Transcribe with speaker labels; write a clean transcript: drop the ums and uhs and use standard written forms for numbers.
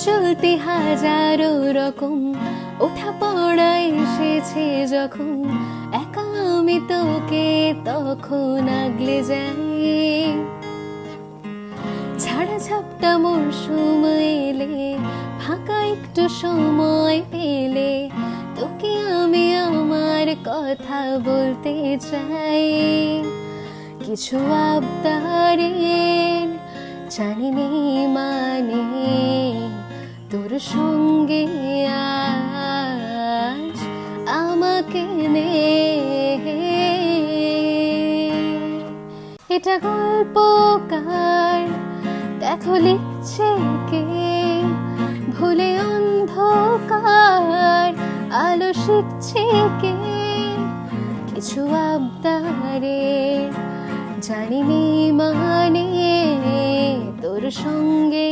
Speaker 1: চলতে হাজারো রকম ওঠা পড়া এসেছে যখন, একা আমি তোকে তখন আগলে যাই। ঝাড়া ঝাপটা মরশুম এলে, ফাঁকা একটু সময় পেলে, তোকে আমি আমার কথা বলতে চাই। কিছু আবদারের জানিনি মানে, তোর সঙ্গে আজ আমাকে নে। এটা গল্পকার, দেখো লিখছে কে, ভুলে অন্ধকার আলো শিখছে কে। কিছু আবদারের জানিনি মানে, তোর সঙ্গে